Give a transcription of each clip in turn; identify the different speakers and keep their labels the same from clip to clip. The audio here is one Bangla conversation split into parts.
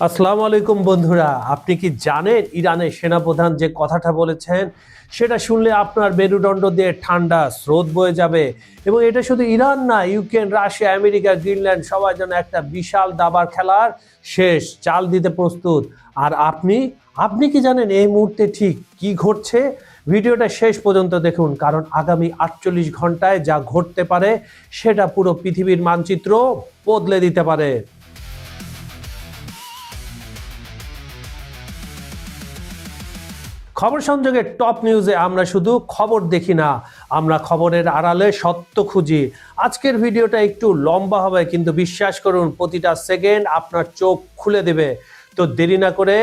Speaker 1: আসসালামু আলাইকুম বন্ধুরা, আপনি কি জানেন ইরানের সেনাপ্রধান যে কথাটা বলেছেন সেটা শুনলে আপনার মেরুদণ্ড দিয়ে ঠান্ডা স্রোত বয়ে যাবে। এবং এটা শুধু ইরান না, ইউক্রেন, রাশিয়া, আমেরিকা, গ্রিনল্যান্ড সবার জন্য একটা বিশাল দাবার খেলার শেষ চাল দিতে প্রস্তুত। আর আপনি কি জানেন এই মুহূর্তে ঠিক কি ঘটছে? ভিডিওটা শেষ পর্যন্ত দেখুন, কারণ আগামী 48 ঘন্টায় যা ঘটতে পারে সেটা পুরো পৃথিবীর মানচিত্র বদলে দিতে পারে। খবর সংযোগের টপ নিউজে আমরা শুধু খবর দেখি না, আমরা খবরের আড়ালে সত্য খুঁজি। আজকের ভিডিওটা একটু লম্বা হবে, কিন্তু বিশ্বাস করুন প্রতিটা সেকেন্ড আপনার চোখ খুলে দেবে। তো দেরি না করে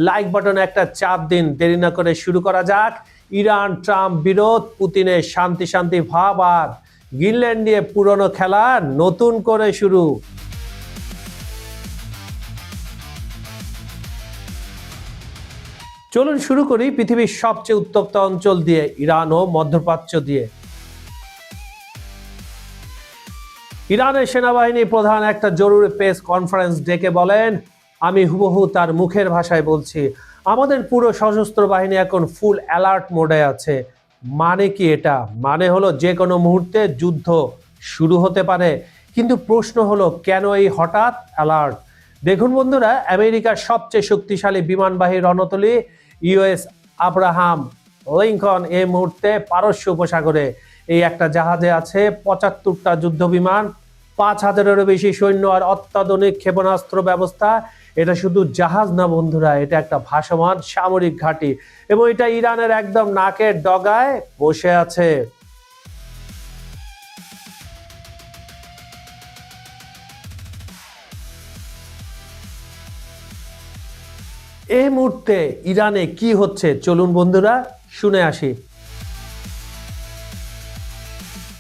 Speaker 1: লাইক বাটনে একটা চাপ দিন। দেরি না করে শুরু করা যাক। ইরান ট্রাম্প বিরোধ, পুতিনের শান্তি শান্তি ভাব আর গ্রিনল্যান্ড নিয়ে পুরনো খেলা নতুন করে শুরু। চলুন শুরু করি পৃথিবীর সবচেয়ে উত্তপ্ত অঞ্চল দিয়ে, ইরান ও মধ্যপ্রাচ্য দিয়ে। ইরানের সেনাবাহিনী প্রধান একটা জরুরি প্রেস কনফারেন্স ডেকে বলেন, আমি হুবহু তার মুখের ভাষায় বলছি, আমাদের পুরো সশস্ত্র বাহিনী এখন ফুল অ্যালার্ট মোডে আছে। মানে কি এটা? মানে হলো যে কোনো মুহূর্তে যুদ্ধ শুরু হতে পারে। কিন্তু প্রশ্ন হলো কেন এই হঠাৎ অ্যালার্ট? দেখুন বন্ধুরা, আমেরিকার সবচেয়ে শক্তিশালী বিমানবাহী রণতরী ইউএস আব্রাহাম লিঙ্কন এই মুহূর্তে পারস্য উপসাগরে। এই একটা জাহাজে আছে 75টা যুদ্ধ বিমান, 5000-এরও বেশি সৈন্য আর অত্যাধুনিক ক্ষেপণাস্ত্র ব্যবস্থা। এটা শুধু জাহাজ না বন্ধুরা, এটা একটা ভাসমান সামরিক ঘাঁটি, এবং এটা ইরানের একদম নাকের ডগায় বসে আছে। এই মুহূর্তে ইরানে কি হচ্ছে চলুন বন্ধুরা শুনে আসি।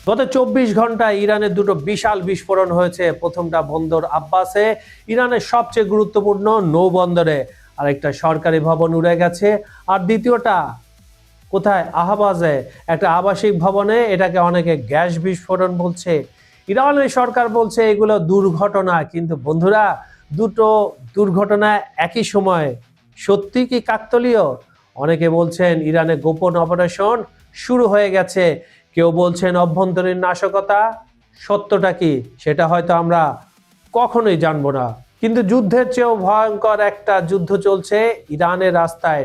Speaker 1: গত 24 ঘন্টায় ইরানের দুটো বিশাল বিস্ফোরণ হয়েছে। প্রথমটা বন্দর আব্বাসে, ইরানের সবচেয়ে গুরুত্বপূর্ণ নৌবন্দরে, আর একটা সরকারি ভবন উড়ে গেছে। আর দ্বিতীয়টা কোথায়? আহবাজে, একটা আবাসিক ভবনে। এটাকে অনেকে গ্যাস বিস্ফোরণ বলছে। ইরানের সরকার বলছে এগুলো দুর্ঘটনা, কিন্তু বন্ধুরা দুটো দুর্ঘটনা একই সময় সত্যি কি কাকতালীয়? অনেকে বলছেন ইরানে গোপন অপারেশন শুরু হয়ে গেছে, কেউ বলছেন অভ্যন্তরীণ নাশকতা। সত্যটা কি সেটা হয়তো আমরা কখনোই জানবো না, কিন্তু যুদ্ধের চেয়েও ভয়ঙ্কর একটা যুদ্ধ চলছে ইরানের রাস্তায়।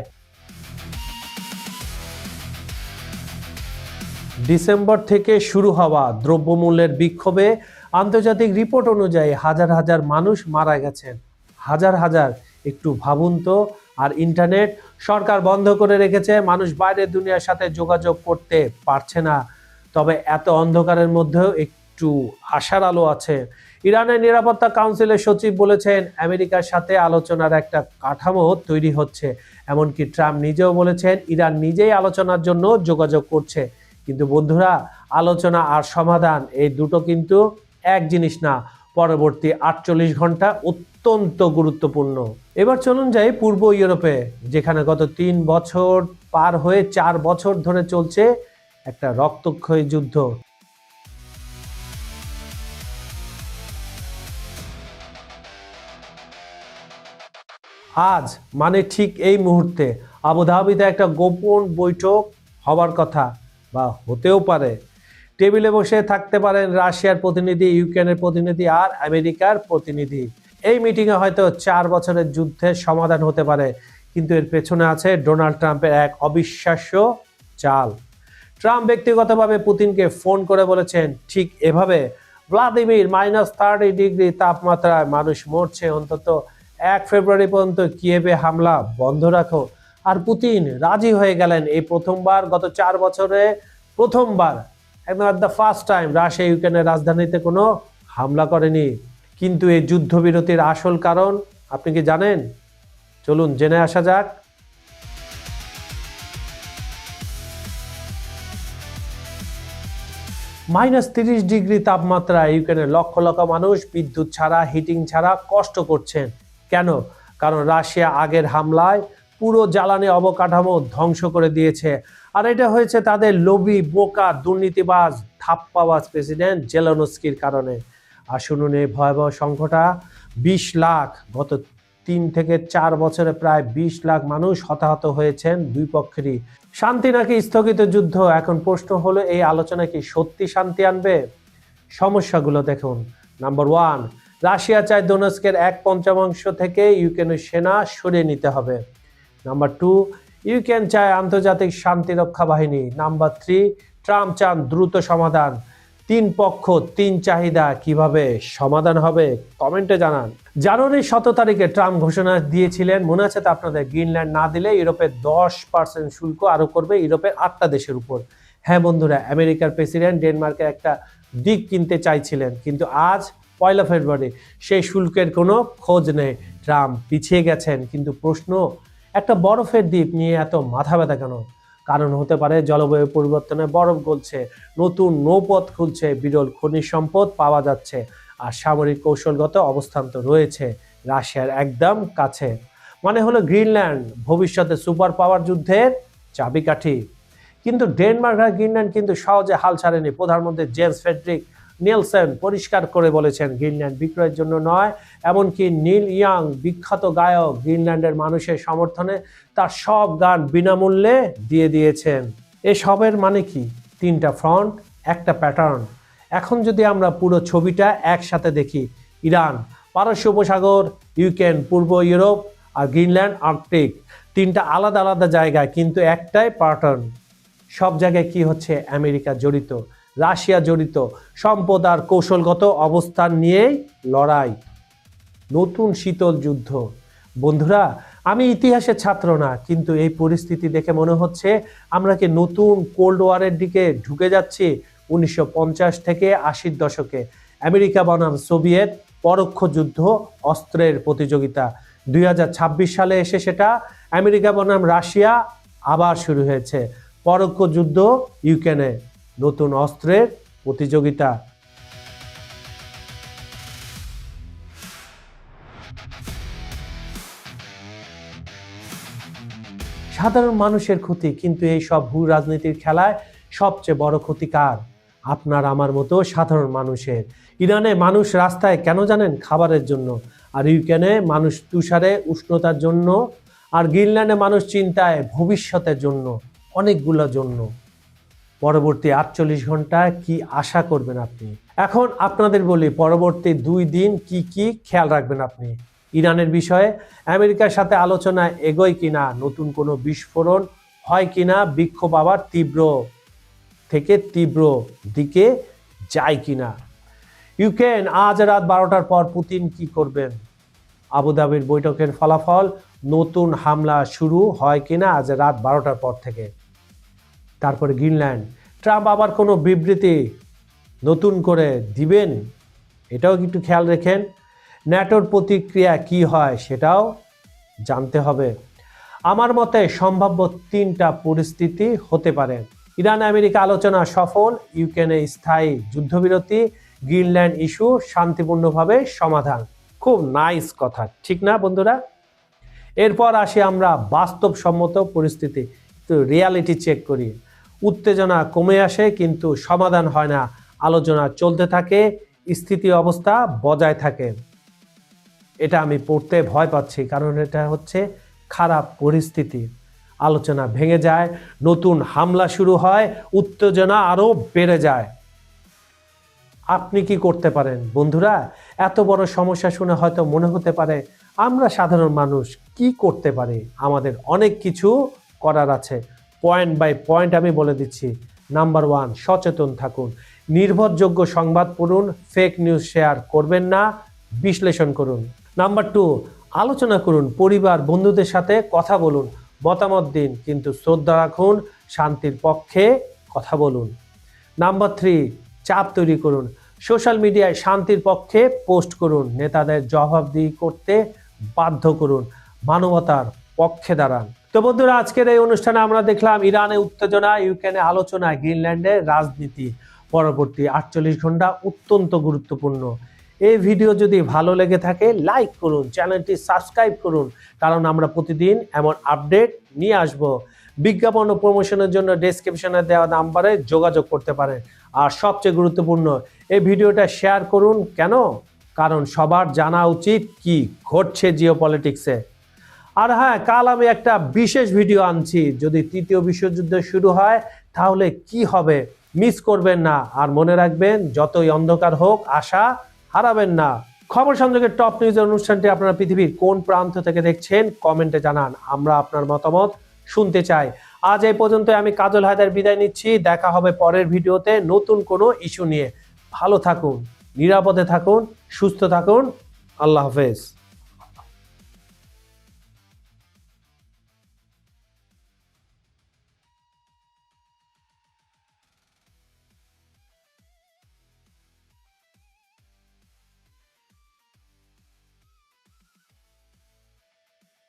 Speaker 1: ডিসেম্বর থেকে শুরু হওয়া দ্রব্যমূল্যের বিক্ষোভে আন্তর্জাতিক রিপোর্ট অনুযায়ী হাজার হাজার মানুষ মারা গেছেন। হাজার হাজার, একটু ভাবুন তো। আর ইন্টারনেট সরকার বন্ধ করে রেখেছে, মানুষ বাইরের দুনিয়ার সাথে যোগাযোগ করতে পারছে না। তবে এত অন্ধকারের মধ্যেও একটু আশার আলো আছে। ইরানের নিরাপত্তা কাউন্সিলের সচিব বলেছেন আমেরিকার সাথে আলোচনার একটা কাঠামো তৈরি হচ্ছে। এমনকি ট্রাম্প নিজেও বলেছেন ইরান নিজেই আলোচনার জন্য যোগাযোগ করছে। কিন্তু বন্ধুরা, আলোচনা আর সমাধান এই দুটো কিন্তু এক জিনিস না। পরবর্তী 48 ঘন্টা অত্যন্ত গুরুত্বপূর্ণ। এবার চলুন যাই পূর্ব ইউরোপে, যেখানে গত 3 বছর পার হয়ে 4 বছর ধরে চলছে একটা রক্তক্ষয়ী যুদ্ধ। আজ মানে ঠিক এই মুহূর্তে আবুধাবিতে একটা গোপন বৈঠক হবার কথা, বা হতেও পারে। টেবিলে বসে থাকতে পারেন রাশিয়ার প্রতিনিধি, ইউক্রেনের প্রতিনিধি আর আমেরিকার প্রতিনিধি। এই মিটিংয়ে হয়তো 4 বছরের যুদ্ধের সমাধান হতে পারে, কিন্তু এর পেছনে আছে ডোনাল্ড ট্রাম্পের এক অবিশ্বাস্য চাল। ট্রাম্প ব্যক্তিগতভাবে পুতিনকে ফোন করে বলেছেন, ঠিক এভাবে ভ্লাদিমির -30 ডিগ্রি তাপমাত্রায় মানুষ মরছে, অন্তত 1 ফেব্রুয়ারি পর্যন্ত কিয়েভে হামলা বন্ধ রাখো। আর পুতিন রাজি হয়ে গেলেন। এই প্রথমবার গত 4 বছরে প্রথমবার, একদম at the first time Russia ইউক্রেনের রাজধানীতে কোনো হামলা করেনি। কিন্তু এই যুদ্ধবিরতির আসল কারণ আপনি কি জানেন? চলুন জেনে আসা যাক। -30 ডিগ্রি তাপমাত্রা, ইউক্রেনের লক্ষ লক্ষ মানুষ বিদ্যুৎ ছাড়া, হিটিং ছাড়া কষ্ট করছেন। কেন? কারণ রাশিয়া আগের হামলায় পুরো জ্বালানি অবকাঠামো ধ্বংস করে দিয়েছে। আর এটা হয়েছে তাদের লোভী, বোকা, দুর্নীতিবাজ, ধাপ্পাবাজ প্রেসিডেন্ট জেলেনস্কির কারণে। আর শুনুন এই ভয়াবহ সংখ্যাটা 20 লাখ। গত 3 থেকে 4 বছরে প্রায় 20 লাখ মানুষ হতাহত হয়েছেন দুই পক্ষেরই। শান্তি নাকি স্থগিত যুদ্ধ? এখন প্রশ্ন হলো, এই আলোচনা কি সত্যি শান্তি আনবে? সমস্যাগুলো দেখুন। নাম্বার 1, রাশিয়া চায় দোনেস্কের 1/5 থেকে ইউক্রেনের সেনা সরিয়ে নিতে হবে। নাম্বার 2, ইউক্রেন চায় আন্তর্জাতিক শান্তিরক্ষা বাহিনী। নাম্বার 3, ট্রাম্প চান দ্রুত সমাধান। 3 পক্ষ 3 চাহিদা, কিভাবে সমাধান হবে কমেন্টে জানান। জানুয়ারির 17 তারিখে ট্রাম্প ঘোষণা দিয়েছিলেন, মনে আছে তো আপনাদের, গ্রিনল্যান্ড না দিলে ইউরোপের 10% শুল্ক আরোপ করবে ইউরোপের 8টা দেশের উপর। হ্যাঁ বন্ধুরা, আমেরিকার প্রেসিডেন্ট ডেনমার্কের একটা দ্বীপ কিনতে চাইছিলেন, কিন্তু আজ 1 ফেব্রুয়ারি সেই শুল্কের কোনো খোঁজ নেই। ট্রাম্প পিছিয়ে গেছেন, কিন্তু প্রশ্ন, একটা বরফের দ্বীপ নিয়ে এত মাথা ব্যথা কেন? কারণ হতে পারে জলবায়ু পরিবর্তনে বরফ গলছে, নতুন নৌপথ খুলছে, বিরল খনিজ সম্পদ পাওয়া যাচ্ছে, আর সামরিক কৌশলগত অবস্থান তো রয়েছে রাশিয়ার একদম কাছে। মানে হলো গ্রিনল্যান্ড ভবিষ্যতে সুপার পাওয়ার যুদ্ধের চাবিকাঠি। কিন্তু ডেনমার্ক আর গ্রিনল্যান্ড কিন্তু সহজে হাল ছাড়েনি। প্রধানমন্ত্রী জেন্স ফ্রেডরিক নিলসেন পরিষ্কার করে বলেছেন, গ্রিনল্যান্ড বিক্রয়ের জন্য নয়। এমনকি নীল ইয়াং, বিখ্যাত গায়ক, গ্রিনল্যান্ডের মানুষের সমর্থনে তার সব গান বিনামূল্যে দিয়ে দিয়েছেন। এসবের মানে কি? 3টা ফ্রন্ট, একটা প্যাটার্ন। এখন যদি আমরা পুরো ছবিটা একসাথে দেখি, ইরান, পারস্য উপসাগর, ইউক্রেন, পূর্ব ইউরোপ, আর গ্রিনল্যান্ড, আর্কটিক, 3টা আলাদা আলাদা জায়গা, কিন্তু একটাই প্যাটার্ন। সব জায়গায় কি হচ্ছে? আমেরিকা জড়িত, রাশিয়া জড়িত, সম্পদ আর কৌশলগত অবস্থান নিয়েই লড়াই। নতুন শীতল যুদ্ধ। বন্ধুরা, আমি ইতিহাসের ছাত্র না, কিন্তু এই পরিস্থিতি দেখে মনে হচ্ছে আমরা কি নতুন কোল্ড ওয়ারের দিকে ঢুকে যাচ্ছি? 1950 থেকে 80-র দশকে আমেরিকা বনাম সোভিয়েত পরোক্ষ যুদ্ধ, অস্ত্রের প্রতিযোগিতা। 2026 সালে এসে সেটা আমেরিকা বনাম রাশিয়া আবার শুরু হয়েছে। পরোক্ষ যুদ্ধ ইউক্রেনে, নতুন অস্ত্রের প্রতিযোগিতা। সাধারণ মানুষের ক্ষতি, কিন্তু এই সব ভূ রাজনীতির খেলায় সবচেয়ে বড় ক্ষতিকার আপনার আমার মতো সাধারণ মানুষের। ইরানে মানুষ রাস্তায় কেন জানেন? খাবারের জন্য। আর ইউক্রেনে মানুষ তুষারে উষ্ণতার জন্য। আর গ্রিনল্যান্ডে মানুষ চিন্তায় ভবিষ্যতের জন্য, অনেকগুলো জন্য। পরবর্তী 48 ঘন্টায় কি আশা করবেন আপনি? এখন আপনাদের বলি, পরবর্তী 2 দিন কি কি খেয়াল রাখবেন আপনি। ইরানের বিষয়ে আমেরিকার সাথে আলোচনায় এগোয় কিনা, নতুন কোনো বিস্ফোরণ হয় কিনা, বিক্ষোভ আবার তীব্র থেকে তীব্র দিকে যায় কিনা। ইউক্রেন, আজ রাত 12টার পর পুতিন কি করবেন? আবুধাবির বৈঠকের ফলাফল, নতুন হামলা শুরু হয় কিনা আজ রাত 12টার পর থেকে। তারপরে গ্রিনল্যান্ড, ট্রাম্প আবার কোনো বিবৃতি নতুন করে দিবেন? এটাও একটু খেয়াল রেখেন। ন্যাটোর প্রতিক্রিয়া কি হয় সেটাও জানতে হবে। আমার মতে সম্ভাব্য 3টা পরিস্থিতি হতে পারে। ইরান আমেরিকা আলোচনা সফল, ইউক্রেনে স্থায়ী যুদ্ধবিরতি, গ্রিনল্যান্ড ইস্যু শান্তিপূর্ণভাবে সমাধান। খুব নাইস কথা, ঠিক না বন্ধুরা? এরপর আসি আমরা বাস্তবসম্মত পরিস্থিতি, তো রিয়ালিটি চেক করি। উত্তেজনা কমে আসে কিন্তু সমাধান হয় না, আলোচনা চলতে থাকে, স্থিতি অবস্থা বজায় থাকে। এটা আমি পড়তে ভয় পাচ্ছি, কারণ এটা হচ্ছে খারাপ পরিস্থিতি। আলোচনা ভেঙে যায়, নতুন হামলা শুরু হয়, উত্তেজনা আরো বেড়ে যায়। আপনি কি করতে পারেন বন্ধুরা? এত বড় সমস্যা শুনে হয়তো মনে হতে পারে আমরা সাধারণ মানুষ কি করতে পারি। আমাদের অনেক কিছু করার আছে। পয়েন্ট বাই পয়েন্ট আমি বলে দিচ্ছি। নাম্বার 1, সচেতন থাকুন, নির্ভরযোগ্য সংবাদ পড়ুন, ফেক নিউজ শেয়ার করবেন না, বিশ্লেষণ করুন। নাম্বার 2, আলোচনা করুন, পরিবার বন্ধুদের সাথে কথা বলুন, মতামত দিন, কিন্তু শ্রদ্ধা রাখুন, শান্তির পক্ষে কথা বলুন। নাম্বার 3, চাপ তৈরি করুন, সোশ্যাল মিডিয়ায় শান্তির পক্ষে পোস্ট করুন, নেতাদের জবাবদিহি করতে বাধ্য করুন, মানবতার পক্ষে দাঁড়ান। তো বন্ধুরা, আজকের এই অনুষ্ঠানে আমরা দেখলাম ইরানে উত্তেজনা, ইউক্রেনে আলোচনা, গ্রিনল্যান্ডের রাজনীতি। পরবর্তী 48 ঘন্টা অত্যন্ত গুরুত্বপূর্ণ। এই ভিডিও যদি ভালো লেগে থাকে লাইক করুন, চ্যানেলটি সাবস্ক্রাইব করুন, কারণ আমরা প্রতিদিন এমন আপডেট নিয়ে আসব। বিজ্ঞাপন ও প্রমোশনের জন্য ডেসক্রিপশনে দেওয়া নাম্বারে যোগাযোগ করতে পারেন। আর সবচেয়ে গুরুত্বপূর্ণ, এই ভিডিওটা শেয়ার করুন। কেন? কারণ সবার জানা উচিত কি ঘটছে জিওপলিটিক্সে। আর হ্যাঁ, কাল আমি একটা বিশেষ ভিডিও আনছি। যদি তৃতীয় বিশ্বযুদ্ধ শুরু হয় তাহলে কি হবে, মিস করবেন না। আর মনে রাখবেন, যতই অন্ধকার হোক আশা হারাবেন না। খবর সংযোগের টপ নিউজের অনুষ্ঠানটি আপনারা পৃথিবীর কোন প্রান্ত থেকে দেখছেন কমেন্টে জানান, আমরা আপনার মতামত শুনতে চাই। আজ এই পর্যন্ত আমি কাজল হায়দার বিদায় নিচ্ছি। দেখা হবে পরের ভিডিওতে নতুন কোনো ইস্যু নিয়ে। ভালো থাকুন, নিরাপদে থাকুন, সুস্থ থাকুন। আল্লাহ হাফেজ।